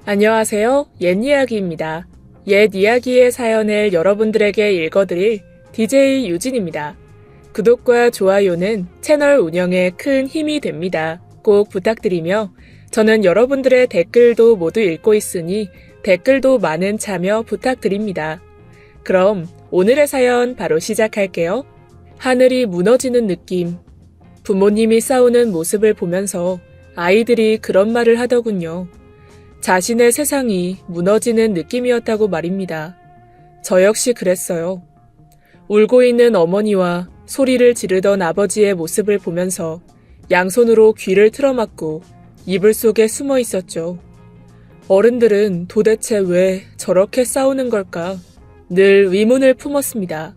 안녕하세요. 옛 이야기입니다. 옛 이야기의 사연을 여러분들에게 읽어드릴 DJ 유진입니다. 구독과 좋아요는 채널 운영에 큰 힘이 됩니다. 꼭 부탁드리며 저는 여러분들의 댓글도 모두 읽고 있으니 댓글도 많은 참여 부탁드립니다. 그럼 오늘의 사연 바로 시작할게요. 하늘이 무너지는 느낌. 부모님이 싸우는 모습을 보면서 아이들이 그런 말을 하더군요. 자신의 세상이 무너지는 느낌이었다고 말입니다. 저 역시 그랬어요. 울고 있는 어머니와 소리를 지르던 아버지의 모습을 보면서 양손으로 귀를 틀어막고 이불 속에 숨어 있었죠. 어른들은 도대체 왜 저렇게 싸우는 걸까? 늘 의문을 품었습니다.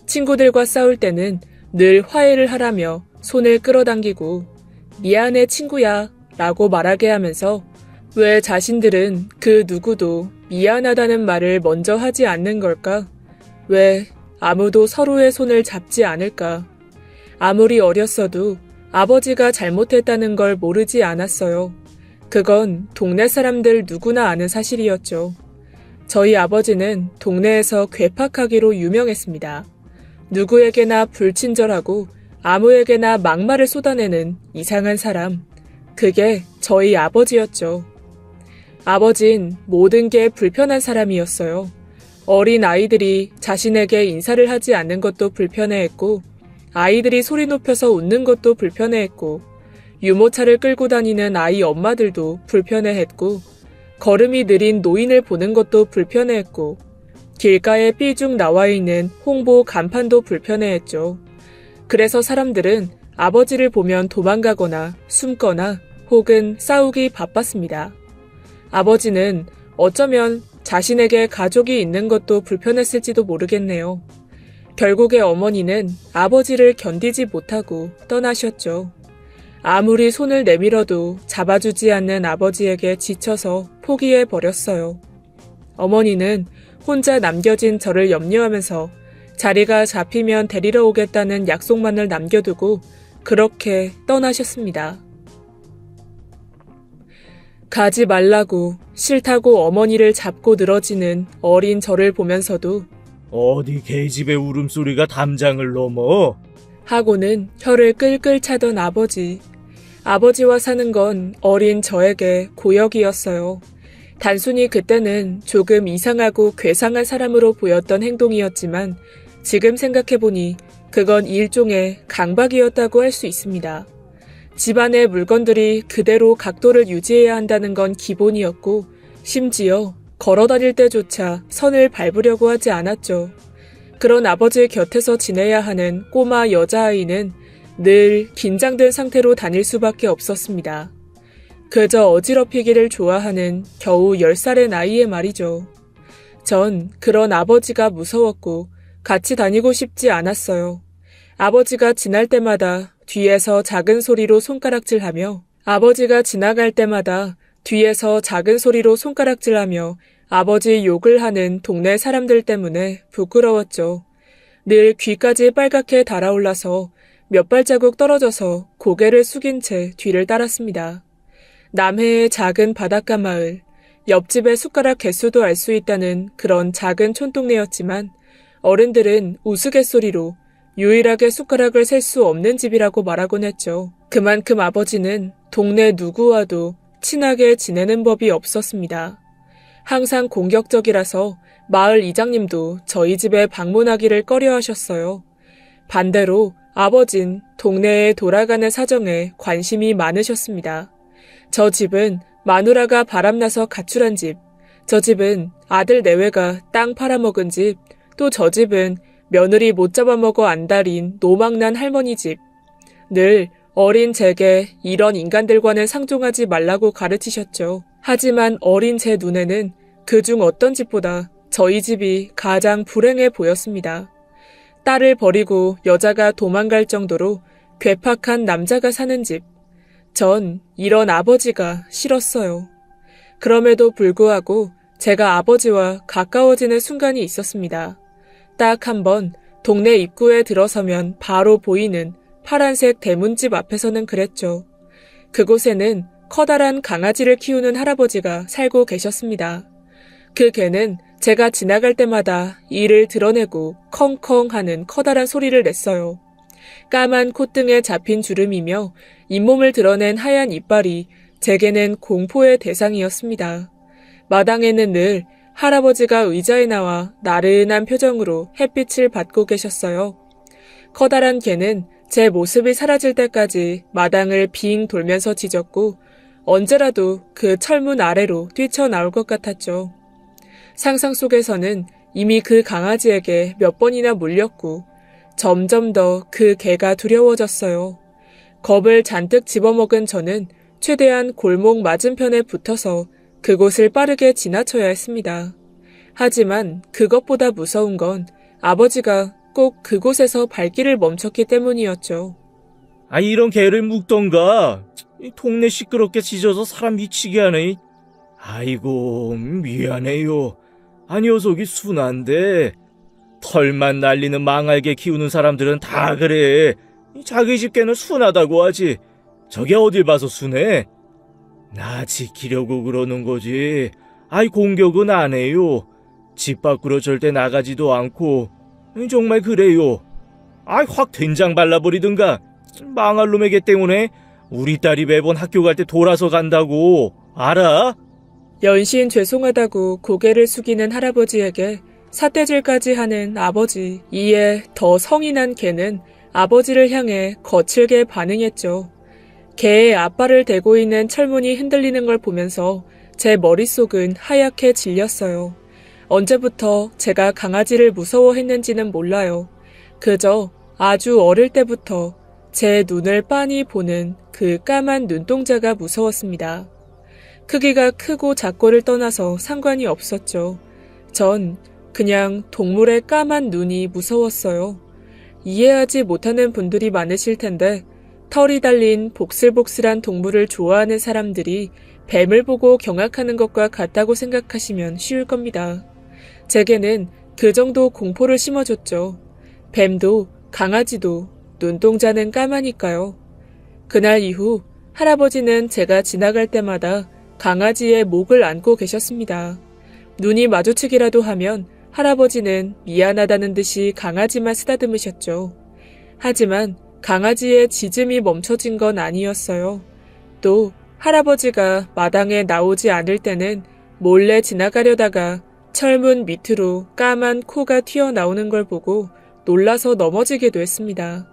친구들과 싸울 때는 늘 화해를 하라며 손을 끌어당기고 미안해 친구야 라고 말하게 하면서 왜 자신들은 그 누구도 미안하다는 말을 먼저 하지 않는 걸까? 왜 아무도 서로의 손을 잡지 않을까? 아무리 어렸어도 아버지가 잘못했다는 걸 모르지 않았어요. 그건 동네 사람들 누구나 아는 사실이었죠. 저희 아버지는 동네에서 괴팍하기로 유명했습니다. 누구에게나 불친절하고 아무에게나 막말을 쏟아내는 이상한 사람. 그게 저희 아버지였죠. 아버진 모든 게 불편한 사람이었어요. 어린 아이들이 자신에게 인사를 하지 않는 것도 불편해했고, 아이들이 소리 높여서 웃는 것도 불편해했고, 유모차를 끌고 다니는 아이 엄마들도 불편해했고, 걸음이 느린 노인을 보는 것도 불편해했고, 길가에 삐죽 나와 있는 홍보 간판도 불편해했죠. 그래서 사람들은 아버지를 보면 도망가거나 숨거나 혹은 싸우기 바빴습니다. 아버지는 어쩌면 자신에게 가족이 있는 것도 불편했을지도 모르겠네요. 결국에 어머니는 아버지를 견디지 못하고 떠나셨죠. 아무리 손을 내밀어도 잡아주지 않는 아버지에게 지쳐서 포기해버렸어요. 어머니는 혼자 남겨진 저를 염려하면서 자리가 잡히면 데리러 오겠다는 약속만을 남겨두고 그렇게 떠나셨습니다. 가지 말라고 싫다고 어머니를 잡고 늘어지는 어린 저를 보면서도 어디 계집의 울음소리가 담장을 넘어? 하고는 혀를 끌끌 차던 아버지. 아버지와 사는 건 어린 저에게 고역이었어요. 단순히 그때는 조금 이상하고 괴상한 사람으로 보였던 행동이었지만 지금 생각해보니 그건 일종의 강박이었다고 할 수 있습니다. 집안의 물건들이 그대로 각도를 유지해야 한다는 건 기본이었고 심지어 걸어다닐 때조차 선을 밟으려고 하지 않았죠. 그런 아버지의 곁에서 지내야 하는 꼬마 여자아이는 늘 긴장된 상태로 다닐 수밖에 없었습니다. 그저 어지럽히기를 좋아하는 겨우 10살의 나이에 말이죠. 전 그런 아버지가 무서웠고 같이 다니고 싶지 않았어요. 아버지가 지날 때마다 뒤에서 작은 소리로 손가락질하며 아버지가 지나갈 때마다 뒤에서 작은 소리로 손가락질하며 아버지 욕을 하는 동네 사람들 때문에 부끄러웠죠. 늘 귀까지 빨갛게 달아올라서 몇 발자국 떨어져서 고개를 숙인 채 뒤를 따랐습니다. 남해의 작은 바닷가 마을, 옆집의 숟가락 개수도 알 수 있다는 그런 작은 촌동네였지만 어른들은 우스갯소리로 유일하게 숟가락을 셀 수 없는 집이라고 말하곤 했죠. 그만큼 아버지는 동네 누구와도 친하게 지내는 법이 없었습니다. 항상 공격적이라서 마을 이장님도 저희 집에 방문하기를 꺼려하셨어요. 반대로 아버진 동네에 돌아가는 사정에 관심이 많으셨습니다. 저 집은 마누라가 바람나서 가출한 집, 저 집은 아들 내외가 땅 팔아먹은 집, 또 저 집은 며느리 못 잡아먹어 안달인 노망난 할머니 집. 늘 어린 제게 이런 인간들과는 상종하지 말라고 가르치셨죠. 하지만 어린 제 눈에는 그중 어떤 집보다 저희 집이 가장 불행해 보였습니다. 딸을 버리고 여자가 도망갈 정도로 괴팍한 남자가 사는 집. 전 이런 아버지가 싫었어요. 그럼에도 불구하고 제가 아버지와 가까워지는 순간이 있었습니다. 딱 한 번 동네 입구에 들어서면 바로 보이는 파란색 대문집 앞에서는 그랬죠. 그곳에는 커다란 강아지를 키우는 할아버지가 살고 계셨습니다. 그 개는 제가 지나갈 때마다 이를 드러내고 컹컹 하는 커다란 소리를 냈어요. 까만 콧등에 잡힌 주름이며 잇몸을 드러낸 하얀 이빨이 제게는 공포의 대상이었습니다. 마당에는 늘 할아버지가 의자에 나와 나른한 표정으로 햇빛을 받고 계셨어요. 커다란 개는 제 모습이 사라질 때까지 마당을 빙 돌면서 짖었고 언제라도 그 철문 아래로 뛰쳐나올 것 같았죠. 상상 속에서는 이미 그 강아지에게 몇 번이나 물렸고 점점 더 그 개가 두려워졌어요. 겁을 잔뜩 집어먹은 저는 최대한 골목 맞은편에 붙어서 그곳을 빠르게 지나쳐야 했습니다. 하지만 그것보다 무서운 건 아버지가 꼭 그곳에서 발길을 멈췄기 때문이었죠. 이런 개를 묶던가. 동네 시끄럽게 짖어서 사람 미치게 하네. 아이고, 미안해요. 녀석이 순한데 털만 날리는 망할개 키우는 사람들은 다 그래. 자기 집 개는 순하다고 하지. 저게 어딜 봐서 순해? 나 지키려고 그러는 거지. 공격은 안 해요. 집 밖으로 절대 나가지도 않고. 정말 그래요. 확 된장 발라버리든가. 망할 놈의 개 때문에 우리 딸이 매번 학교 갈 때 돌아서 간다고. 알아? 연신 죄송하다고 고개를 숙이는 할아버지에게 삿대질까지 하는 아버지. 이에 더 성이 난 개는 아버지를 향해 거칠게 반응했죠. 개의 앞발을 대고 있는 철문이 흔들리는 걸 보면서 제 머릿속은 하얗게 질렸어요. 언제부터 제가 강아지를 무서워했는지는 몰라요. 그저 아주 어릴 때부터 제 눈을 빤히 보는 그 까만 눈동자가 무서웠습니다. 크기가 크고 작고를 떠나서 상관이 없었죠. 전 그냥 동물의 까만 눈이 무서웠어요. 이해하지 못하는 분들이 많으실 텐데 털이 달린 복슬복슬한 동물을 좋아하는 사람들이 뱀을 보고 경악하는 것과 같다고 생각하시면 쉬울 겁니다. 제게는 그 정도 공포를 심어줬죠. 뱀도 강아지도 눈동자는 까마니까요. 그날 이후 할아버지는 제가 지나갈 때마다 강아지의 목을 안고 계셨습니다. 눈이 마주치기라도 하면 할아버지는 미안하다는 듯이 강아지만 쓰다듬으셨죠. 하지만 강아지의 짖음이 멈춰진 건 아니었어요. 또 할아버지가 마당에 나오지 않을 때는 몰래 지나가려다가 철문 밑으로 까만 코가 튀어나오는 걸 보고 놀라서 넘어지기도 했습니다.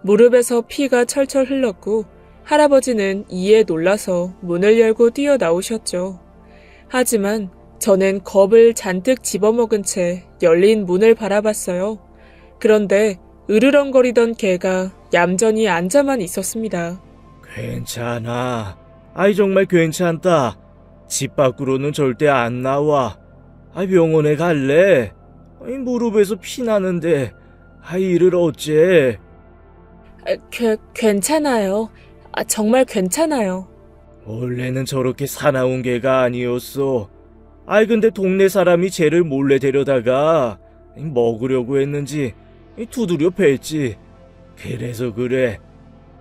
무릎에서 피가 철철 흘렀고 할아버지는 이에 놀라서 문을 열고 뛰어나오셨죠. 하지만 저는 겁을 잔뜩 집어먹은 채 열린 문을 바라봤어요. 그런데 으르렁거리던 개가 얌전히 앉아만 있었습니다. 괜찮아. 정말 괜찮다. 집 밖으로는 절대 안 나와. 병원에 갈래? 무릎에서 피 나는데 이를 어째? 괜찮아요. 정말 괜찮아요. 원래는 저렇게 사나운 개가 아니었어. 근데 동네 사람이 쟤를 몰래 데려다가 먹으려고 했는지 두드려 팼지. 그래서 그래.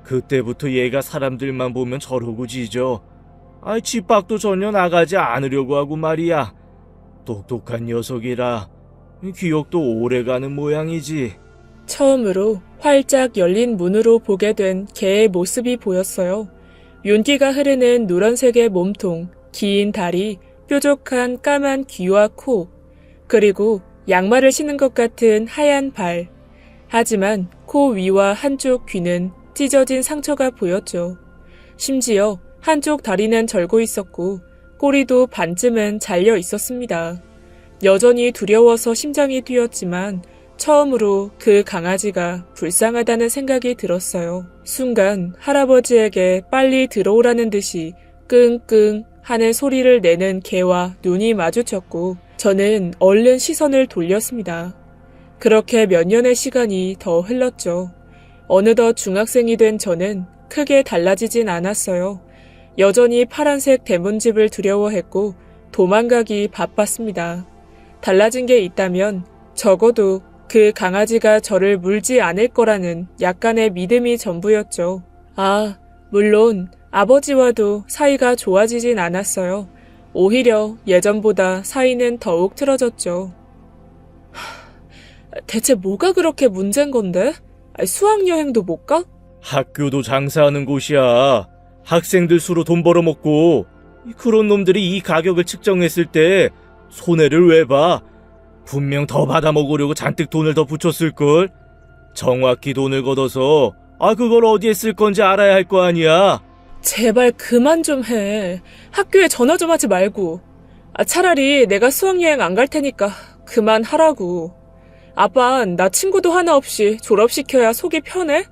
그때부터 얘가 사람들만 보면 저러고 짖어. 집 밖도 전혀 나가지 않으려고 하고 말이야. 똑똑한 녀석이라 기억도 오래가는 모양이지. 처음으로 활짝 열린 문으로 보게 된 개의 모습이 보였어요. 윤기가 흐르는 누런색의 몸통, 긴 다리, 뾰족한 까만 귀와 코, 그리고 양말을 신은 것 같은 하얀 발. 하지만 코 위와 한쪽 귀는 찢어진 상처가 보였죠. 심지어 한쪽 다리는 절고 있었고 꼬리도 반쯤은 잘려 있었습니다. 여전히 두려워서 심장이 뛰었지만 처음으로 그 강아지가 불쌍하다는 생각이 들었어요. 순간 할아버지에게 빨리 들어오라는 듯이 끙끙 하는 소리를 내는 개와 눈이 마주쳤고 저는 얼른 시선을 돌렸습니다. 그렇게 몇 년의 시간이 더 흘렀죠. 어느덧 중학생이 된 저는 크게 달라지진 않았어요. 여전히 파란색 대문집을 두려워했고 도망가기 바빴습니다. 달라진 게 있다면 적어도 그 강아지가 저를 물지 않을 거라는 약간의 믿음이 전부였죠. 물론 아버지와도 사이가 좋아지진 않았어요. 오히려 예전보다 사이는 더욱 틀어졌죠. 대체 뭐가 그렇게 문제인 건데? 수학여행도 못 가? 학교도 장사하는 곳이야. 학생들 수로 돈 벌어먹고 그런 놈들이 이 가격을 측정했을 때 손해를 왜 봐? 분명 더 받아먹으려고 잔뜩 돈을 더 붙였을걸? 정확히 돈을 걷어서 그걸 어디에 쓸 건지 알아야 할 거 아니야. 제발 그만 좀 해. 학교에 전화 좀 하지 말고. 차라리 내가 수학여행 안 갈 테니까 그만하라고. 아빤 나 친구도 하나 없이 졸업시켜야 속이 편해?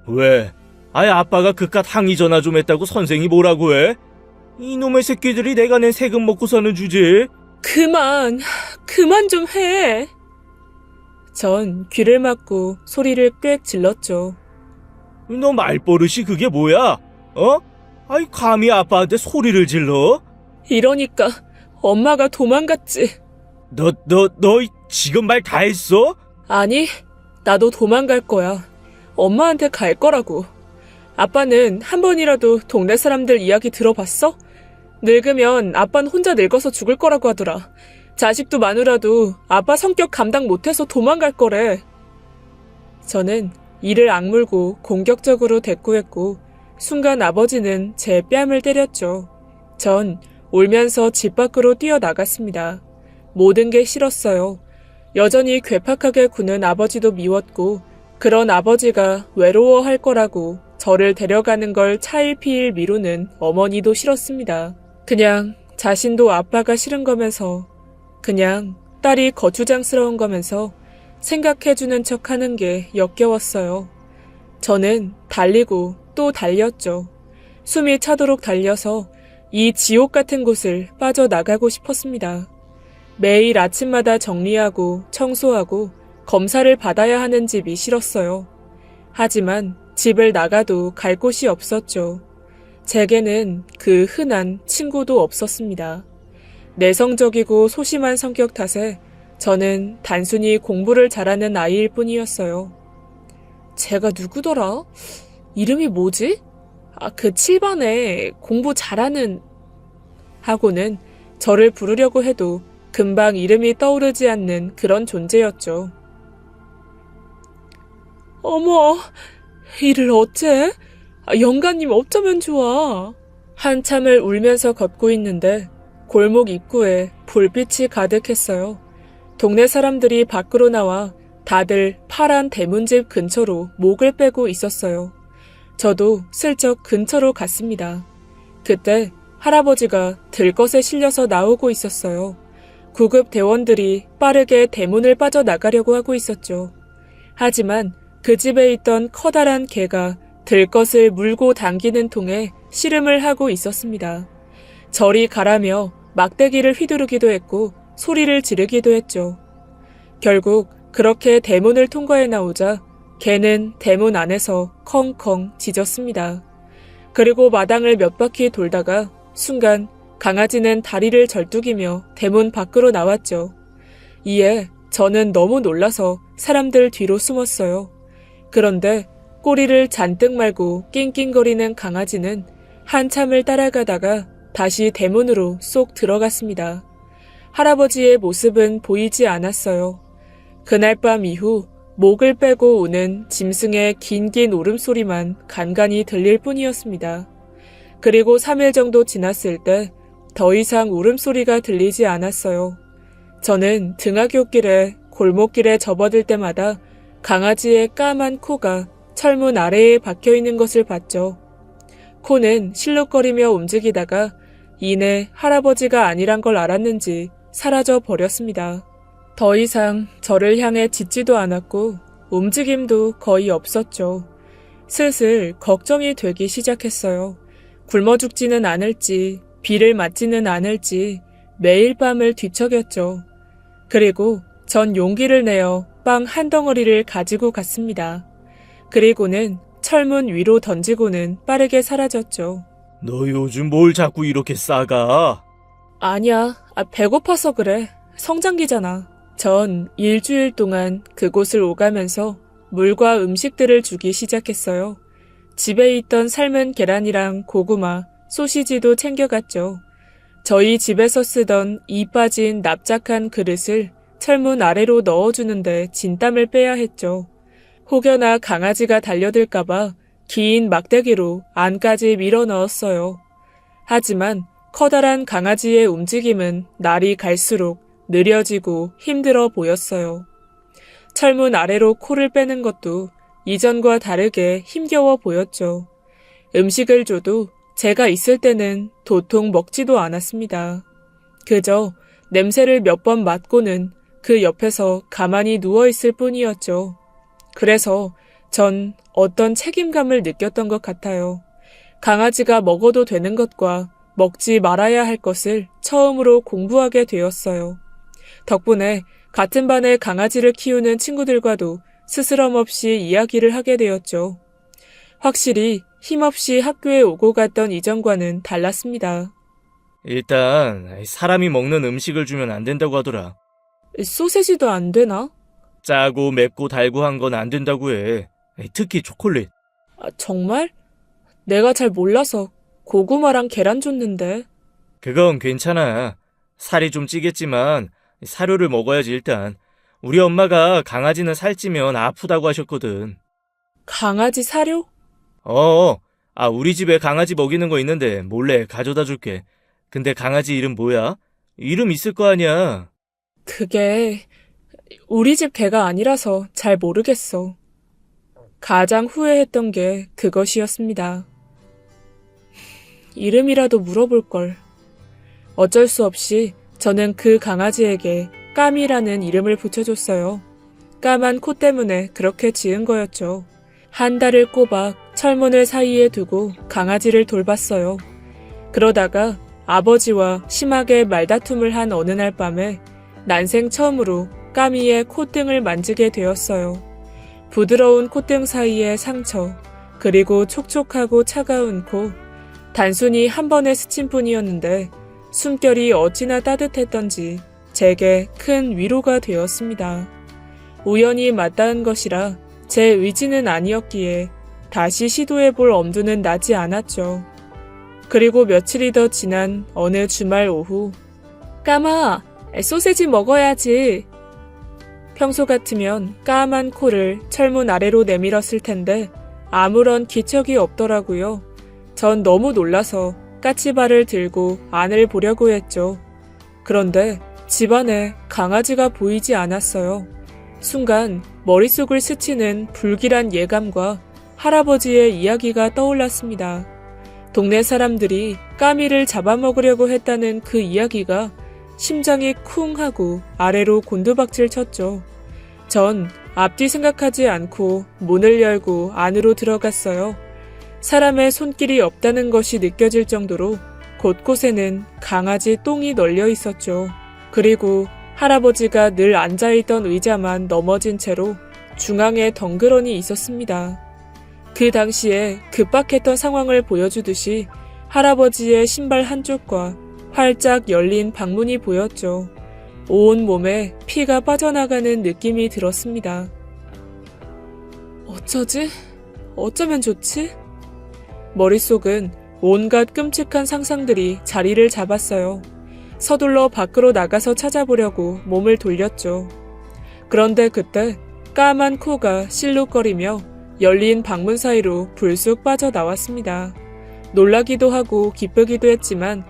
왜? 아빠가 그깟 항의 전화 좀 했다고 선생이 뭐라고 해? 이놈의 새끼들이 내가 낸 세금 먹고 사는 주제. 그만 좀 해. 전 귀를 막고 소리를 꽥 질렀죠. 너 말버릇이 그게 뭐야? 감히 아빠한테 소리를 질러? 이러니까 엄마가 도망갔지. 너 지금 말 다 했어? 아니, 나도 도망갈 거야. 엄마한테 갈 거라고. 아빠는 한 번이라도 동네 사람들 이야기 들어봤어? 늙으면 아빠는 혼자 늙어서 죽을 거라고 하더라. 자식도 마누라도 아빠 성격 감당 못해서 도망갈 거래. 저는 이를 악물고 공격적으로 대꾸했고 순간 아버지는 제 뺨을 때렸죠. 전 울면서 집 밖으로 뛰어나갔습니다. 모든 게 싫었어요. 여전히 괴팍하게 구는 아버지도 미웠고 그런 아버지가 외로워할 거라고 저를 데려가는 걸 차일피일 미루는 어머니도 싫었습니다. 그냥 자신도 아빠가 싫은 거면서 그냥 딸이 거추장스러운 거면서 생각해주는 척 하는 게 역겨웠어요. 저는 달리고 또 달렸죠. 숨이 차도록 달려서 이 지옥 같은 곳을 빠져나가고 싶었습니다. 매일 아침마다 정리하고 청소하고 검사를 받아야 하는 집이 싫었어요. 하지만 집을 나가도 갈 곳이 없었죠. 제게는 그 흔한 친구도 없었습니다. 내성적이고 소심한 성격 탓에 저는 단순히 공부를 잘하는 아이일 뿐이었어요. 제가 누구더라? 이름이 뭐지? 그 7반에 공부 잘하는 하고는 저를 부르려고 해도 금방 이름이 떠오르지 않는 그런 존재였죠. 어머, 이를 어째? 영가님 어쩌면 좋아. 한참을 울면서 걷고 있는데 골목 입구에 불빛이 가득했어요. 동네 사람들이 밖으로 나와 다들 파란 대문집 근처로 목을 빼고 있었어요. 저도 슬쩍 근처로 갔습니다. 그때 할아버지가 들것에 실려서 나오고 있었어요. 구급 대원들이 빠르게 대문을 빠져나가려고 하고 있었죠. 하지만 그 집에 있던 커다란 개가 들것을 물고 당기는 통에 씨름을 하고 있었습니다. 저리 가라며 막대기를 휘두르기도 했고 소리를 지르기도 했죠. 결국 그렇게 대문을 통과해 나오자 개는 대문 안에서 컹컹 짖었습니다. 그리고 마당을 몇 바퀴 돌다가 순간 강아지는 다리를 절뚝이며 대문 밖으로 나왔죠. 이에 저는 너무 놀라서 사람들 뒤로 숨었어요. 그런데 꼬리를 잔뜩 말고 낑낑거리는 강아지는 한참을 따라가다가 다시 대문으로 쏙 들어갔습니다. 할아버지의 모습은 보이지 않았어요. 그날 밤 이후 목을 빼고 우는 짐승의 긴긴 울음소리만 간간히 들릴 뿐이었습니다. 그리고 3일 정도 지났을 때 더 이상 울음소리가 들리지 않았어요. 저는 등하굣길에 골목길에 접어들 때마다 강아지의 까만 코가 철문 아래에 박혀있는 것을 봤죠. 코는 실룩거리며 움직이다가 이내 할아버지가 아니란 걸 알았는지 사라져 버렸습니다. 더 이상 저를 향해 짖지도 않았고 움직임도 거의 없었죠. 슬슬 걱정이 되기 시작했어요. 굶어 죽지는 않을지 비를 맞지는 않을지 매일 밤을 뒤척였죠. 그리고 전 용기를 내어 빵 한 덩어리를 가지고 갔습니다. 그리고는 철문 위로 던지고는 빠르게 사라졌죠. 너 요즘 뭘 자꾸 이렇게 싸가? 아니야, 배고파서 그래. 성장기잖아. 전 일주일 동안 그곳을 오가면서 물과 음식들을 주기 시작했어요. 집에 있던 삶은 계란이랑 고구마, 소시지도 챙겨갔죠. 저희 집에서 쓰던 이 빠진 납작한 그릇을 철문 아래로 넣어주는데 진땀을 빼야 했죠. 혹여나 강아지가 달려들까봐 긴 막대기로 안까지 밀어 넣었어요. 하지만 커다란 강아지의 움직임은 날이 갈수록 느려지고 힘들어 보였어요. 철문 아래로 코를 빼는 것도 이전과 다르게 힘겨워 보였죠. 음식을 줘도 제가 있을 때는 도통 먹지도 않았습니다. 그저 냄새를 몇 번 맡고는 그 옆에서 가만히 누워있을 뿐이었죠. 그래서 전 어떤 책임감을 느꼈던 것 같아요. 강아지가 먹어도 되는 것과 먹지 말아야 할 것을 처음으로 공부하게 되었어요. 덕분에 같은 반에 강아지를 키우는 친구들과도 스스럼 없이 이야기를 하게 되었죠. 확실히 힘없이 학교에 오고 갔던 이전과는 달랐습니다. 일단 사람이 먹는 음식을 주면 안 된다고 하더라. 소세지도 안 되나? 짜고 맵고 달고 한 건 안 된다고 해. 특히 초콜릿. 정말? 내가 잘 몰라서 고구마랑 계란 줬는데. 그건 괜찮아. 살이 좀 찌겠지만 사료를 먹어야지 일단. 우리 엄마가 강아지는 살찌면 아프다고 하셨거든. 강아지 사료? 우리 집에 강아지 먹이는 거 있는데 몰래 가져다 줄게. 근데 강아지 이름 뭐야? 이름 있을 거 아니야. 그게 우리 집 개가 아니라서 잘 모르겠어. 가장 후회했던 게 그것이었습니다. 이름이라도 물어볼걸. 어쩔 수 없이 저는 그 강아지에게 까미라는 이름을 붙여줬어요. 까만 코 때문에 그렇게 지은 거였죠. 한 달을 꼬박 철문을 사이에 두고 강아지를 돌봤어요. 그러다가 아버지와 심하게 말다툼을 한 어느 날 밤에 난생 처음으로 까미의 콧등을 만지게 되었어요. 부드러운 콧등 사이의 상처, 그리고 촉촉하고 차가운 코, 단순히 한 번의 스침뿐이었는데 숨결이 어찌나 따뜻했던지 제게 큰 위로가 되었습니다. 우연히 맞닿은 것이라 제 의지는 아니었기에 다시 시도해볼 엄두는 나지 않았죠. 그리고 며칠이 더 지난 어느 주말 오후, 까마, 소세지 먹어야지. 평소 같으면 까만 코를 철문 아래로 내밀었을 텐데 아무런 기척이 없더라고요. 전 너무 놀라서 까치발을 들고 안을 보려고 했죠. 그런데 집안에 강아지가 보이지 않았어요. 순간 머릿속을 스치는 불길한 예감과 할아버지의 이야기가 떠올랐습니다. 동네 사람들이 까미를 잡아먹으려고 했다는 그 이야기가 심장이 쿵 하고 아래로 곤두박질 쳤죠. 전 앞뒤 생각하지 않고 문을 열고 안으로 들어갔어요. 사람의 손길이 없다는 것이 느껴질 정도로 곳곳에는 강아지 똥이 널려 있었죠. 그리고 할아버지가 늘 앉아있던 의자만 넘어진 채로 중앙에 덩그러니 있었습니다. 그 당시에 급박했던 상황을 보여주듯이 할아버지의 신발 한쪽과 활짝 열린 방문이 보였죠. 온 몸에 피가 빠져나가는 느낌이 들었습니다. 어쩌지? 어쩌면 좋지? 머릿속은 온갖 끔찍한 상상들이 자리를 잡았어요. 서둘러 밖으로 나가서 찾아보려고 몸을 돌렸죠. 그런데 그때 까만 코가 실룩거리며 열린 방문 사이로 불쑥 빠져나왔습니다. 놀라기도 하고 기쁘기도 했지만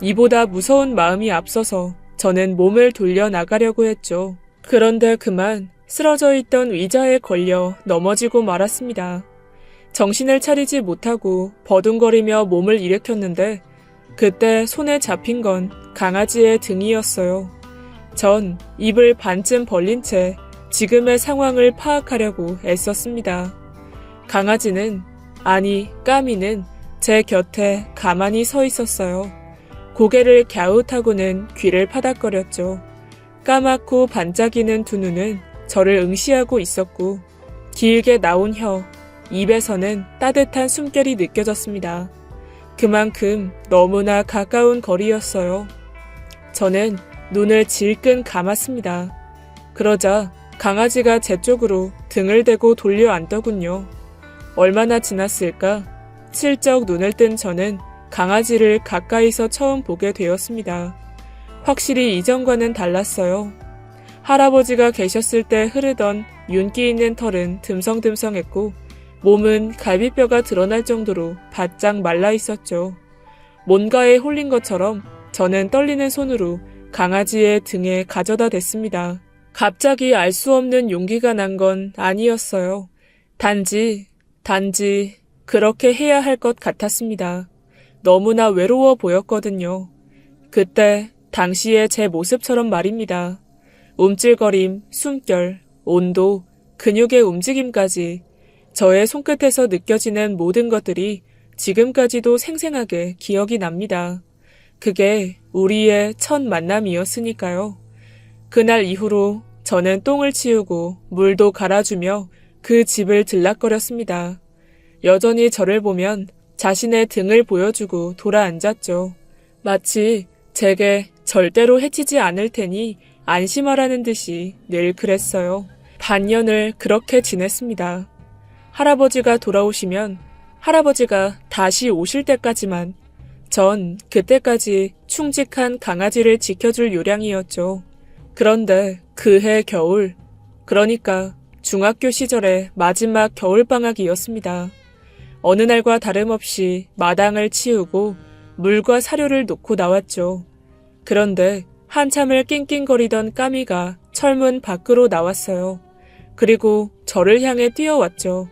이보다 무서운 마음이 앞서서 저는 몸을 돌려 나가려고 했죠. 그런데 그만 쓰러져 있던 의자에 걸려 넘어지고 말았습니다. 정신을 차리지 못하고 버둥거리며 몸을 일으켰는데 그때 손에 잡힌 건 강아지의 등이었어요. 전 입을 반쯤 벌린 채 지금의 상황을 파악하려고 애썼습니다. 강아지는, 아니 까미는 제 곁에 가만히 서 있었어요. 고개를 갸웃하고는 귀를 파닥거렸죠. 까맣고 반짝이는 두 눈은 저를 응시하고 있었고 길게 나온 혀, 입에서는 따뜻한 숨결이 느껴졌습니다. 그만큼 너무나 가까운 거리였어요. 저는 눈을 질끈 감았습니다. 그러자 강아지가 제 쪽으로 등을 대고 돌려 앉더군요. 얼마나 지났을까? 슬쩍 눈을 뜬 저는 강아지를 가까이서 처음 보게 되었습니다. 확실히 이전과는 달랐어요. 할아버지가 계셨을 때 흐르던 윤기 있는 털은 듬성듬성했고 몸은 갈비뼈가 드러날 정도로 바짝 말라 있었죠. 뭔가에 홀린 것처럼 저는 떨리는 손으로 강아지의 등에 가져다 댔습니다. 갑자기 알 수 없는 용기가 난 건 아니었어요. 단지 그렇게 해야 할 것 같았습니다. 너무나 외로워 보였거든요. 그때 당시의 제 모습처럼 말입니다. 움찔거림, 숨결, 온도, 근육의 움직임까지 저의 손끝에서 느껴지는 모든 것들이 지금까지도 생생하게 기억이 납니다. 그게 우리의 첫 만남이었으니까요. 그날 이후로 저는 똥을 치우고 물도 갈아주며 그 집을 들락거렸습니다. 여전히 저를 보면 자신의 등을 보여주고 돌아앉았죠. 마치 제게 절대로 해치지 않을 테니 안심하라는 듯이 늘 그랬어요. 반년을 그렇게 지냈습니다. 할아버지가 돌아오시면 할아버지가 다시 오실 때까지만 전 그때까지 충직한 강아지를 지켜줄 요량이었죠. 그런데 그해 겨울, 그러니까 중학교 시절의 마지막 겨울방학이었습니다. 어느 날과 다름없이 마당을 치우고 물과 사료를 놓고 나왔죠. 그런데 한참을 낑낑거리던 까미가 철문 밖으로 나왔어요. 그리고 저를 향해 뛰어왔죠.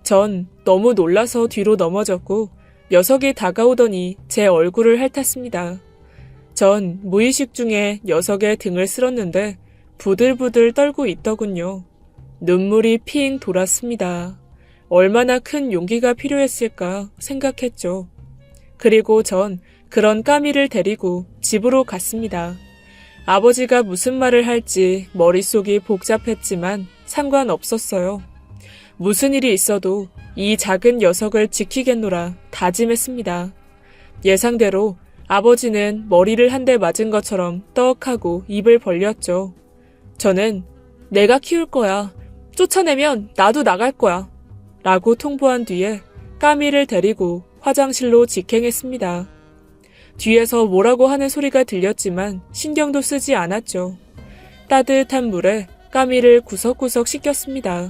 전 너무 놀라서 뒤로 넘어졌고 녀석이 다가오더니 제 얼굴을 핥았습니다. 전 무의식 중에 녀석의 등을 쓸었는데 부들부들 떨고 있더군요. 눈물이 핑 돌았습니다. 얼마나 큰 용기가 필요했을까 생각했죠. 그리고 전 그런 까미를 데리고 집으로 갔습니다. 아버지가 무슨 말을 할지 머릿속이 복잡했지만 상관없었어요. 무슨 일이 있어도 이 작은 녀석을 지키겠노라 다짐했습니다. 예상대로 아버지는 머리를 한 대 맞은 것처럼 떡하고 입을 벌렸죠. 저는 내가 키울 거야. 쫓아내면 나도 나갈 거야. 라고 통보한 뒤에 까미를 데리고 화장실로 직행했습니다. 뒤에서 뭐라고 하는 소리가 들렸지만 신경도 쓰지 않았죠. 따뜻한 물에 까미를 구석구석 씻겼습니다.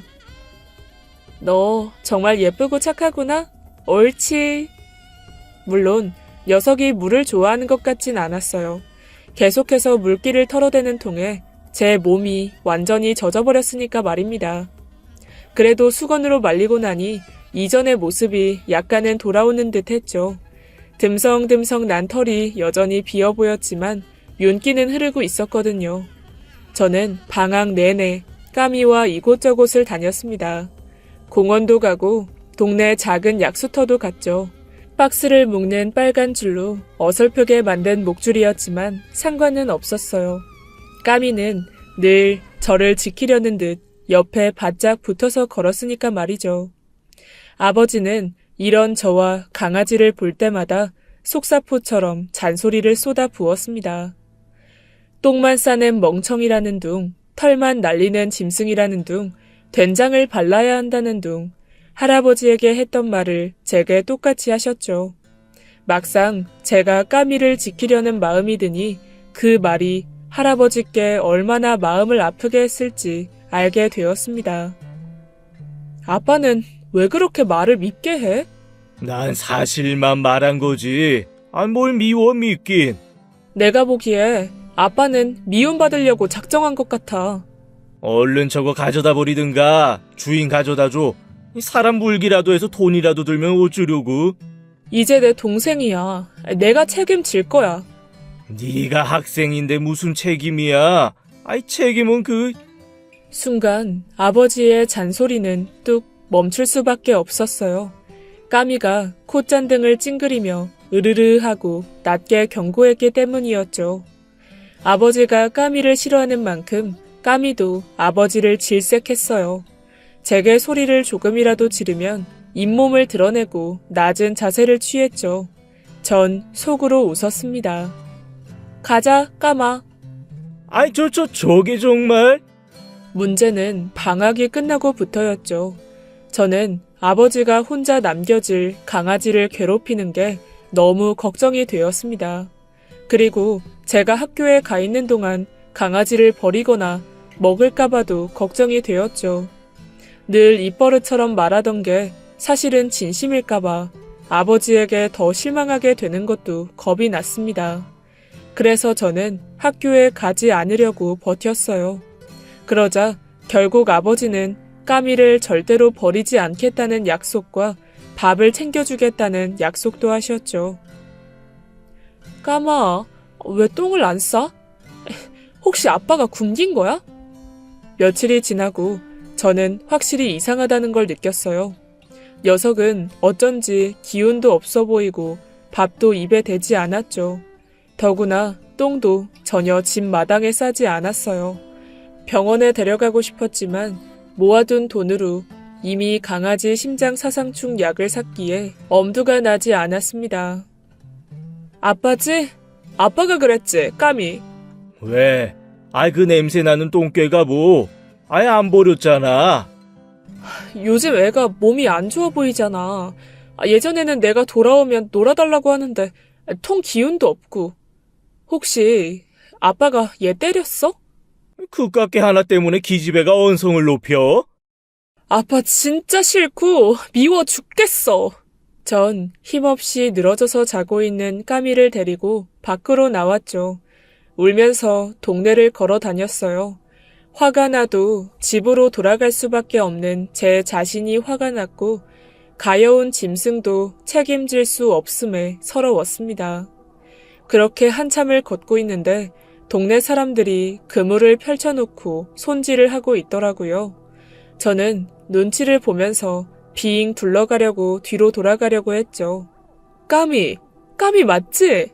너 정말 예쁘고 착하구나? 옳지. 물론 녀석이 물을 좋아하는 것 같진 않았어요. 계속해서 물기를 털어대는 통에 제 몸이 완전히 젖어버렸으니까 말입니다. 그래도 수건으로 말리고 나니 이전의 모습이 약간은 돌아오는 듯 했죠. 듬성듬성 난 털이 여전히 비어 보였지만 윤기는 흐르고 있었거든요. 저는 방학 내내 까미와 이곳저곳을 다녔습니다. 공원도 가고 동네 작은 약수터도 갔죠. 박스를 묶는 빨간 줄로 어설프게 만든 목줄이었지만 상관은 없었어요. 까미는 늘 저를 지키려는 듯 옆에 바짝 붙어서 걸었으니까 말이죠. 아버지는 이런 저와 강아지를 볼 때마다 속사포처럼 잔소리를 쏟아 부었습니다. 똥만 싸는 멍청이라는 둥, 털만 날리는 짐승이라는 둥, 된장을 발라야 한다는 둥, 할아버지에게 했던 말을 제게 똑같이 하셨죠. 막상 제가 까미를 지키려는 마음이 드니 그 말이 할아버지께 얼마나 마음을 아프게 했을지 알게 되었습니다. 아빠는 왜 그렇게 말을 밉게 해? 난 사실만 말한 거지. 뭘 미워 믿긴. 내가 보기에 아빠는 미움받으려고 작정한 것 같아. 얼른 저거 가져다 버리든가. 주인 가져다 줘. 사람 물기라도 해서 돈이라도 들면 어쩌려고. 이제 내 동생이야. 내가 책임질 거야. 네가 학생인데 무슨 책임이야. 책임은 순간 아버지의 잔소리는 뚝 멈출 수밖에 없었어요. 까미가 콧잔등을 찡그리며 으르르하고 낮게 경고했기 때문이었죠. 아버지가 까미를 싫어하는 만큼 까미도 아버지를 질색했어요. 제게 소리를 조금이라도 지르면 잇몸을 드러내고 낮은 자세를 취했죠. 전 속으로 웃었습니다. 가자, 까마. 저게 정말? 문제는 방학이 끝나고부터였죠. 저는 아버지가 혼자 남겨질 강아지를 괴롭히는 게 너무 걱정이 되었습니다. 그리고 제가 학교에 가 있는 동안 강아지를 버리거나 먹을까봐도 걱정이 되었죠. 늘 입버릇처럼 말하던 게 사실은 진심일까봐 아버지에게 더 실망하게 되는 것도 겁이 났습니다. 그래서 저는 학교에 가지 않으려고 버텼어요. 그러자 결국 아버지는 까미를 절대로 버리지 않겠다는 약속과 밥을 챙겨주겠다는 약속도 하셨죠. 까마, 왜 똥을 안 싸? 혹시 아빠가 굶긴 거야? 며칠이 지나고 저는 확실히 이상하다는 걸 느꼈어요. 녀석은 어쩐지 기운도 없어 보이고 밥도 입에 대지 않았죠. 더구나 똥도 전혀 집 마당에 싸지 않았어요. 병원에 데려가고 싶었지만 모아둔 돈으로 이미 강아지 심장 사상충 약을 샀기에 엄두가 나지 않았습니다. 아빠지? 아빠가 그랬지, 까미. 왜? 아이, 그 냄새 나는 똥개가 뭐? 아예 안 버렸잖아. 요즘 애가 몸이 안 좋아 보이잖아. 예전에는 내가 돌아오면 놀아달라고 하는데 통 기운도 없고. 혹시 아빠가 얘 때렸어? 그깟게 하나 때문에 기집애가 언성을 높여? 아빠 진짜 싫고 미워 죽겠어. 전 힘없이 늘어져서 자고 있는 까미를 데리고 밖으로 나왔죠. 울면서 동네를 걸어 다녔어요. 화가 나도 집으로 돌아갈 수밖에 없는 제 자신이 화가 났고 가여운 짐승도 책임질 수 없음에 서러웠습니다. 그렇게 한참을 걷고 있는데 동네 사람들이 그물을 펼쳐놓고 손질을 하고 있더라고요. 저는 눈치를 보면서 빙 둘러가려고 뒤로 돌아가려고 했죠. 까미 맞지?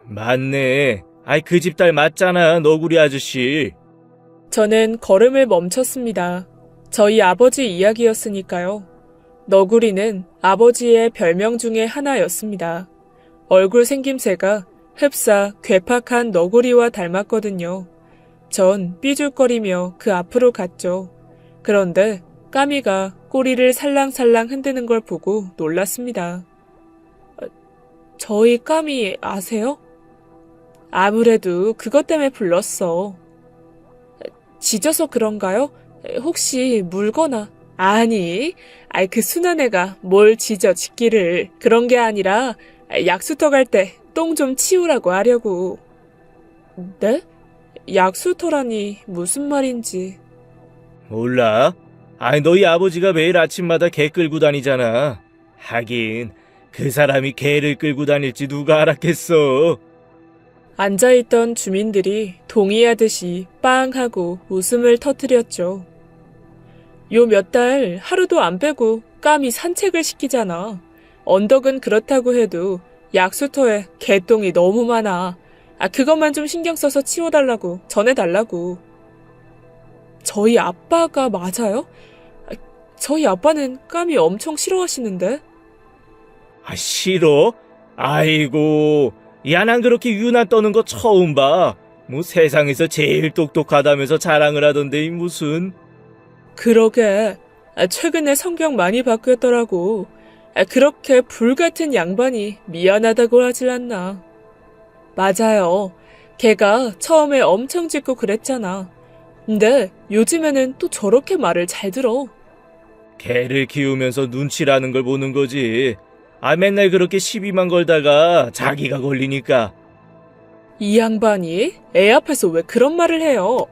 맞네. 아이, 그 집 딸 맞잖아, 너구리 아저씨. 저는 걸음을 멈췄습니다. 저희 아버지 이야기였으니까요. 너구리는 아버지의 별명 중에 하나였습니다. 얼굴 생김새가 흡사 괴팍한 너구리와 닮았거든요. 전 삐죽거리며 그 앞으로 갔죠. 그런데 까미가 꼬리를 살랑살랑 흔드는 걸 보고 놀랐습니다. 저희 까미 아세요? 아무래도 그것 때문에 불렀어. 짖어서 그런가요? 혹시 물거나? 아니, 그 순한 애가 뭘 짖기를. 그런 게 아니라 약수터 갈 때 똥 좀 치우라고 하려고. 네? 약수터라니 무슨 말인지. 몰라? 아이, 너희 아버지가 매일 아침마다 개 끌고 다니잖아. 하긴 그 사람이 개를 끌고 다닐지 누가 알았겠어. 앉아있던 주민들이 동의하듯이 빵 하고 웃음을 터뜨렸죠. 요 몇 달 하루도 안 빼고 까미 산책을 시키잖아. 언덕은 그렇다고 해도 약수터에 개똥이 너무 많아. 그것만 좀 신경 써서 치워달라고 전해달라고. 저희 아빠가 맞아요? 저희 아빠는 까미 엄청 싫어하시는데. 아, 싫어? 아이고, 야, 난 그렇게 유난 떠는 거 처음 봐. 뭐 세상에서 제일 똑똑하다면서 자랑을 하던데 무슨. 그러게. 최근에 성경 많이 바뀌었더라고. 그렇게 불같은 양반이 미안하다고 하질 않나. 맞아요. 걔가 처음에 엄청 짖고 그랬잖아. 근데 요즘에는 또 저렇게 말을 잘 들어. 개를 키우면서 눈치라는 걸 보는 거지. 맨날 그렇게 시비만 걸다가 자기가 걸리니까. 이 양반이 애 앞에서 왜 그런 말을 해요?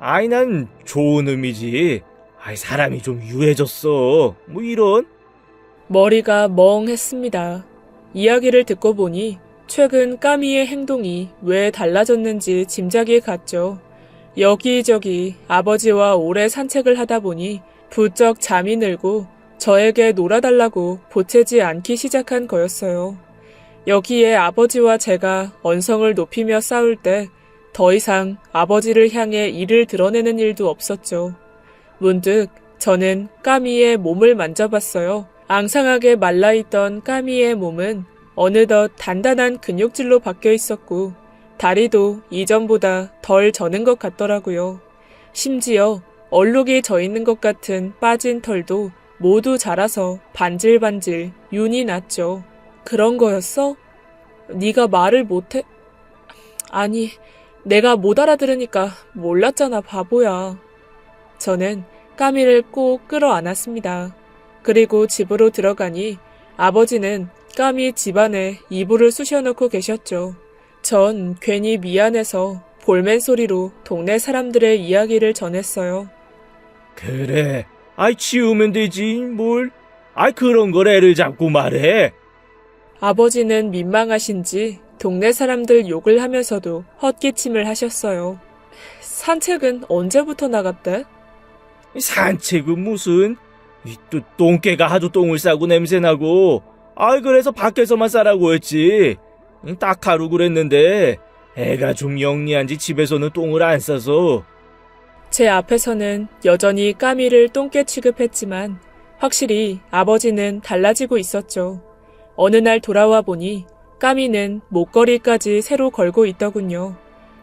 난 좋은 의미지. 사람이 좀 유해졌어. 뭐 이런. 머리가 멍했습니다. 이야기를 듣고 보니 최근 까미의 행동이 왜 달라졌는지 짐작이 갔죠. 여기저기 아버지와 오래 산책을 하다 보니 부쩍 잠이 늘고 저에게 놀아달라고 보채지 않기 시작한 거였어요. 여기에 아버지와 제가 언성을 높이며 싸울 때 더 이상 아버지를 향해 이를 드러내는 일도 없었죠. 문득 저는 까미의 몸을 만져봤어요. 앙상하게 말라있던 까미의 몸은 어느덧 단단한 근육질로 바뀌어 있었고 다리도 이전보다 덜 저는 것 같더라고요. 심지어 얼룩이 져 있는 것 같은 빠진 털도 모두 자라서 반질반질 윤이 났죠. 그런 거였어? 네가 말을 못해? 아니, 내가 못 알아들으니까 몰랐잖아, 바보야. 저는 까미를 꼭 끌어안았습니다. 그리고 집으로 들어가니 아버지는 까미 집안에 이불을 쑤셔놓고 계셨죠. 전 괜히 미안해서 볼멘 소리로 동네 사람들의 이야기를 전했어요. 그래. 아이, 치우면 되지, 뭘. 아이, 그런 걸 애를 잡고 말해. 아버지는 민망하신지 동네 사람들 욕을 하면서도 헛기침을 하셨어요. 산책은 언제부터 나갔대? 산책은 무슨. 또 똥개가 하도 똥을 싸고 냄새나고. 아이, 그래서 밖에서만 싸라고 했지. 딱 하루 그랬는데 애가 좀 영리한지 집에서는 똥을 안 싸서. 제 앞에서는 여전히 까미를 똥개 취급했지만 확실히 아버지는 달라지고 있었죠. 어느 날 돌아와 보니 까미는 목걸이까지 새로 걸고 있더군요.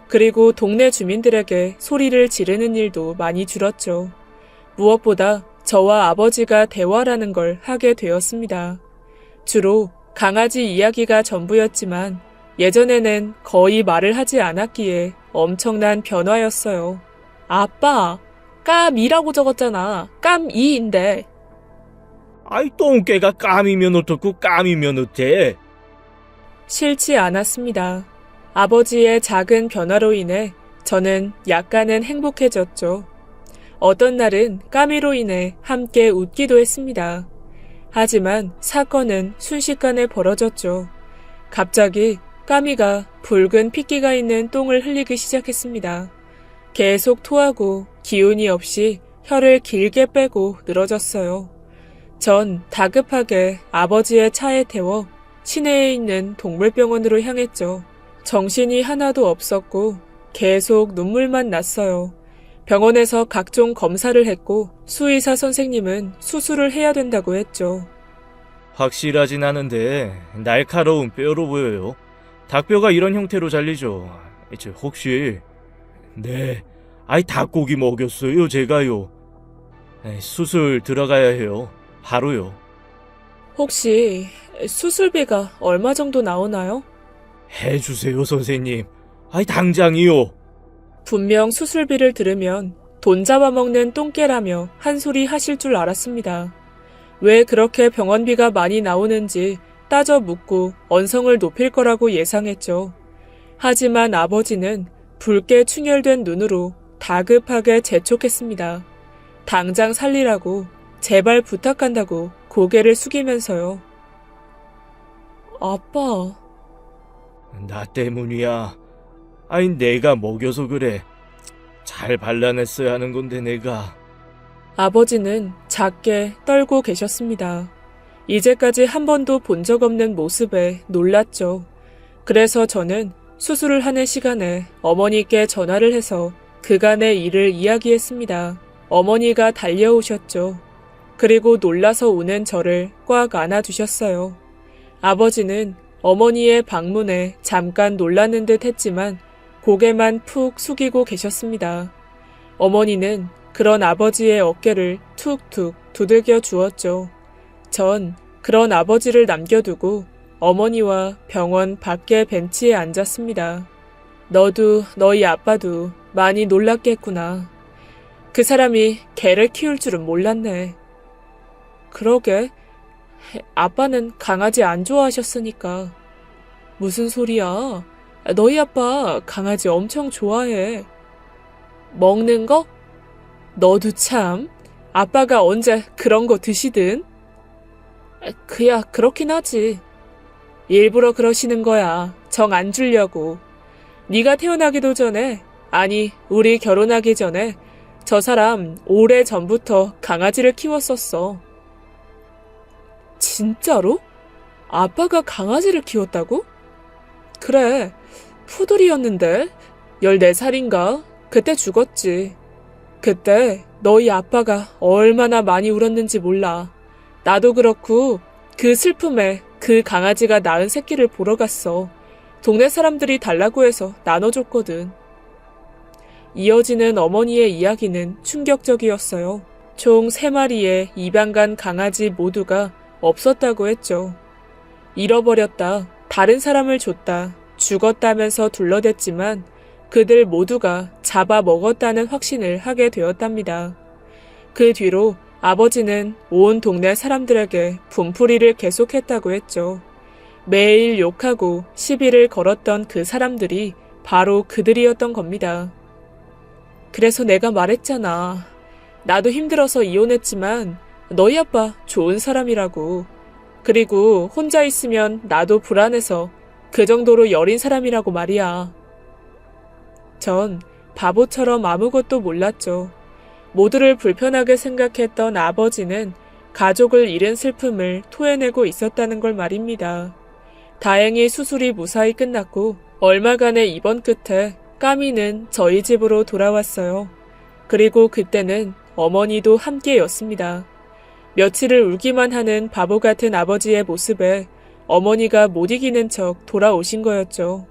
그리고 동네 주민들에게 소리를 지르는 일도 많이 줄었죠. 무엇보다 저와 아버지가 대화라는 걸 하게 되었습니다. 주로 강아지 이야기가 전부였지만 예전에는 거의 말을 하지 않았기에 엄청난 변화였어요. 아빠, 까미라고 적었잖아. 깜이인데. 아이, 똥개가 까미면 어떻고 까미면 어때? 싫지 않았습니다. 아버지의 작은 변화로 인해 저는 약간은 행복해졌죠. 어떤 날은 까미로 인해 함께 웃기도 했습니다. 하지만 사건은 순식간에 벌어졌죠. 갑자기 까미가 붉은 핏기가 있는 똥을 흘리기 시작했습니다. 계속 토하고 기운이 없이 혀를 길게 빼고 늘어졌어요. 전 다급하게 아버지의 차에 태워 시내에 있는 동물병원으로 향했죠. 정신이 하나도 없었고 계속 눈물만 났어요. 병원에서 각종 검사를 했고 수의사 선생님은 수술을 해야 된다고 했죠. 확실하진 않은데 날카로운 뼈로 보여요. 닭뼈가 이런 형태로 잘리죠. 혹시... 네, 아이, 닭고기 먹였어요, 제가요. 수술 들어가야 해요. 바로요. 혹시 수술비가 얼마 정도 나오나요? 해주세요, 선생님. 아이, 당장이요. 분명 수술비를 들으면 돈 잡아먹는 똥개라며 한 소리 하실 줄 알았습니다. 왜 그렇게 병원비가 많이 나오는지 따져 묻고 언성을 높일 거라고 예상했죠. 하지만 아버지는 붉게 충혈된 눈으로 다급하게 재촉했습니다. 당장 살리라고, 제발 부탁한다고 고개를 숙이면서요. 아빠. 나 때문이야. 아니, 내가 먹여서 그래. 잘 발라냈어야 하는 건데 내가. 아버지는 작게 떨고 계셨습니다. 이제까지 한 번도 본 적 없는 모습에 놀랐죠. 그래서 저는 수술을 하는 시간에 어머니께 전화를 해서 그간의 일을 이야기했습니다. 어머니가 달려오셨죠. 그리고 놀라서 우는 저를 꽉 안아주셨어요. 아버지는 어머니의 방문에 잠깐 놀라는 듯 했지만 고개만 푹 숙이고 계셨습니다. 어머니는 그런 아버지의 어깨를 툭툭 두들겨 주었죠. 전 그런 아버지를 남겨두고 어머니와 병원 밖에 벤치에 앉았습니다. 너도 너희 아빠도 많이 놀랐겠구나. 그 사람이 개를 키울 줄은 몰랐네. 그러게, 아빠는 강아지 안 좋아하셨으니까. 무슨 소리야? 너희 아빠 강아지 엄청 좋아해. 먹는 거? 너도 참, 아빠가 언제 그런 거 드시든? 그야 그렇긴 하지. 일부러 그러시는 거야. 정 안 주려고. 네가 태어나기도 전에, 아니 우리 결혼하기 전에 저 사람 오래전부터 강아지를 키웠었어. 진짜로? 아빠가 강아지를 키웠다고? 그래, 푸들이었는데 14살인가? 그때 죽었지. 그때 너희 아빠가 얼마나 많이 울었는지 몰라. 나도 그렇고 그 슬픔에 그 강아지가 낳은 새끼를 보러 갔어. 동네 사람들이 달라고 해서 나눠줬거든. 이어지는 어머니의 이야기는 충격적이었어요. 총 3마리의 입양간 강아지 모두가 없었다고 했죠. 잃어버렸다, 다른 사람을 줬다, 죽었다면서 둘러댔지만 그들 모두가 잡아먹었다는 확신을 하게 되었답니다. 그 뒤로 아버지는 온 동네 사람들에게 분풀이를 계속했다고 했죠. 매일 욕하고 시비를 걸었던 그 사람들이 바로 그들이었던 겁니다. 그래서 내가 말했잖아. 나도 힘들어서 이혼했지만 너희 아빠 좋은 사람이라고. 그리고 혼자 있으면 나도 불안해서 그 정도로 여린 사람이라고 말이야. 전 바보처럼 아무것도 몰랐죠. 모두를 불편하게 생각했던 아버지는 가족을 잃은 슬픔을 토해내고 있었다는 걸 말입니다. 다행히 수술이 무사히 끝났고 얼마간의 입원 끝에 까미는 저희 집으로 돌아왔어요. 그리고 그때는 어머니도 함께였습니다. 며칠을 울기만 하는 바보 같은 아버지의 모습에 어머니가 못 이기는 척 돌아오신 거였죠.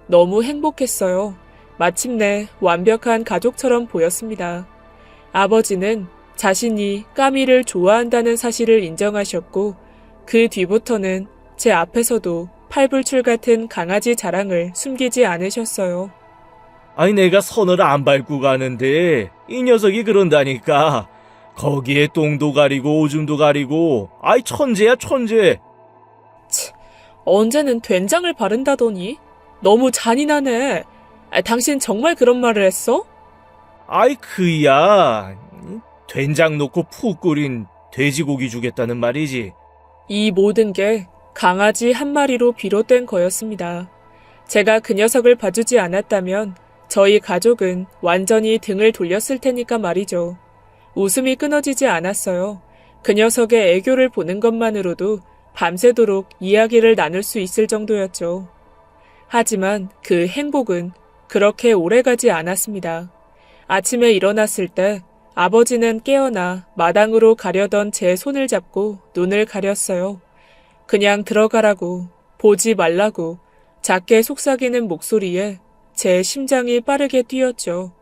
너무 행복했어요. 마침내 완벽한 가족처럼 보였습니다. 아버지는 자신이 까미를 좋아한다는 사실을 인정하셨고 그 뒤부터는 제 앞에서도 팔불출 같은 강아지 자랑을 숨기지 않으셨어요. 아니 내가 선을 안 밟고 가는데 이 녀석이 그런다니까. 거기에 똥도 가리고 오줌도 가리고. 아이 천재야 천재. 언제는 된장을 바른다더니 너무 잔인하네. 당신 정말 그런 말을 했어? 아이 그야. 된장 넣고 푹 끓인 돼지고기 주겠다는 말이지. 이 모든 게 강아지 한 마리로 비롯된 거였습니다. 제가 그 녀석을 봐주지 않았다면 저희 가족은 완전히 등을 돌렸을 테니까 말이죠. 웃음이 끊어지지 않았어요. 그 녀석의 애교를 보는 것만으로도 밤새도록 이야기를 나눌 수 있을 정도였죠. 하지만 그 행복은 그렇게 오래가지 않았습니다. 아침에 일어났을 때 아버지는 깨어나 마당으로 가려던 제 손을 잡고 눈을 가렸어요. 그냥 들어가라고, 보지 말라고 작게 속삭이는 목소리에 제 심장이 빠르게 뛰었죠.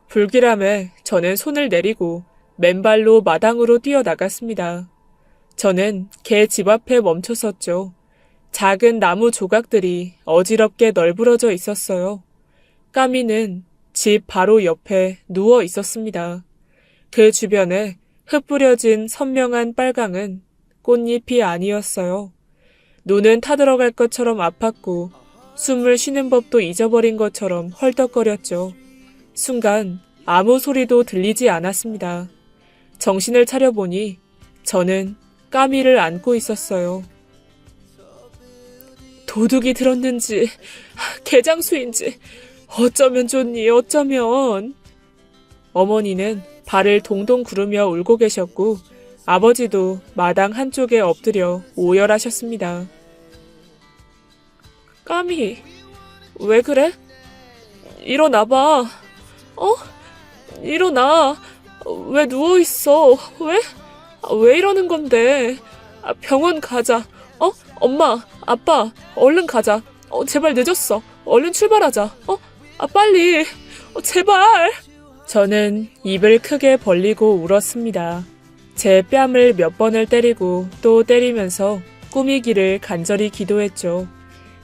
불길함에 저는 손을 내리고 맨발로 마당으로 뛰어나갔습니다. 저는 개 집 앞에 멈춰섰죠. 작은 나무 조각들이 어지럽게 널브러져 있었어요. 까미는 집 바로 옆에 누워 있었습니다. 그 주변에 흩뿌려진 선명한 빨강은 꽃잎이 아니었어요. 눈은 타들어갈 것처럼 아팠고 숨을 쉬는 법도 잊어버린 것처럼 헐떡거렸죠. 순간 아무 소리도 들리지 않았습니다. 정신을 차려보니 저는 까미를 안고 있었어요. 도둑이 들었는지 개장수인지 어쩌면 좋니 어쩌면. 어머니는 발을 동동 구르며 울고 계셨고 아버지도 마당 한쪽에 엎드려 오열하셨습니다. 까미, 왜 그래? 일어나봐. 일어나. 왜 누워있어? 왜 이러는 건데? 병원 가자. 엄마, 아빠, 얼른 가자. 제발 늦었어. 얼른 출발하자. 빨리. 제발. 저는 입을 크게 벌리고 울었습니다. 제 뺨을 몇 번을 때리고 또 때리면서 꾸미기를 간절히 기도했죠.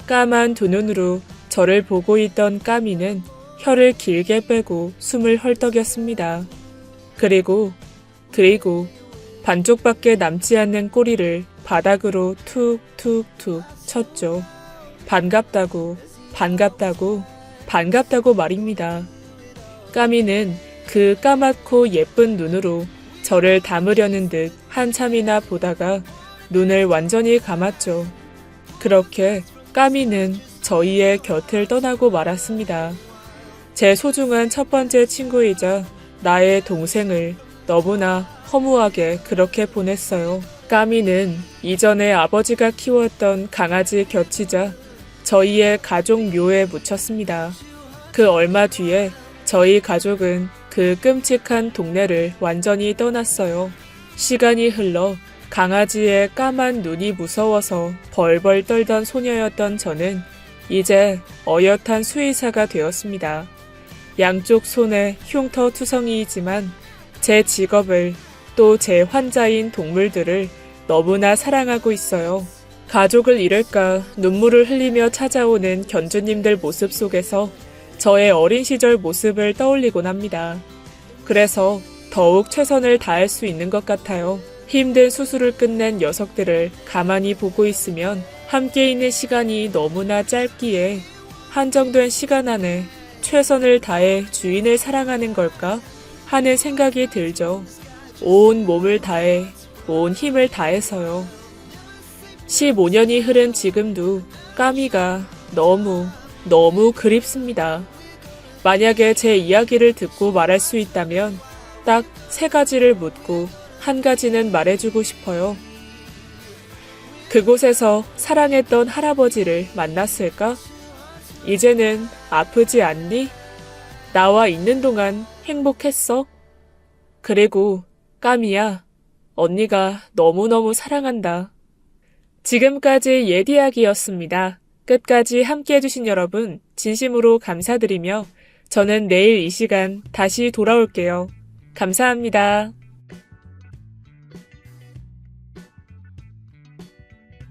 까만 두 눈으로 저를 보고 있던 까미는 혀를 길게 빼고 숨을 헐떡였습니다. 그리고 반쪽밖에 남지 않는 꼬리를 바닥으로 툭툭툭 쳤죠. 반갑다고 말입니다. 까미는 그 까맣고 예쁜 눈으로 저를 담으려는 듯 한참이나 보다가 눈을 완전히 감았죠. 그렇게 까미는 저희의 곁을 떠나고 말았습니다. 제 소중한 첫 번째 친구이자 나의 동생을 너무나 허무하게 그렇게 보냈어요. 까미는 이전에 아버지가 키웠던 강아지 곁이자 저희의 가족 묘에 묻혔습니다. 그 얼마 뒤에 저희 가족은 그 끔찍한 동네를 완전히 떠났어요. 시간이 흘러 강아지의 까만 눈이 무서워서 벌벌 떨던 소녀였던 저는 이제 어엿한 수의사가 되었습니다. 양쪽 손에 흉터 투성이이지만 제 직업을 또 제 환자인 동물들을 너무나 사랑하고 있어요. 가족을 잃을까 눈물을 흘리며 찾아오는 견주님들 모습 속에서 저의 어린 시절 모습을 떠올리곤 합니다. 그래서 더욱 최선을 다할 수 있는 것 같아요. 힘든 수술을 끝낸 녀석들을 가만히 보고 있으면 함께 있는 시간이 너무나 짧기에 한정된 시간 안에 최선을 다해 주인을 사랑하는 걸까 하는 생각이 들죠. 온 몸을 다해, 온 힘을 다해서요. 15년이 흐른 지금도 까미가 너무 그립습니다. 만약에 제 이야기를 듣고 말할 수 있다면 딱 3가지를 묻고 1가지는 말해주고 싶어요. 그곳에서 사랑했던 할아버지를 만났을까? 이제는 아프지 않니? 나와 있는 동안 행복했어? 그리고 까미야, 언니가 너무너무 사랑한다. 지금까지 옛이야기였습니다. 끝까지 함께해주신 여러분 진심으로 감사드리며 저는 내일 이 시간 다시 돌아올게요. 감사합니다.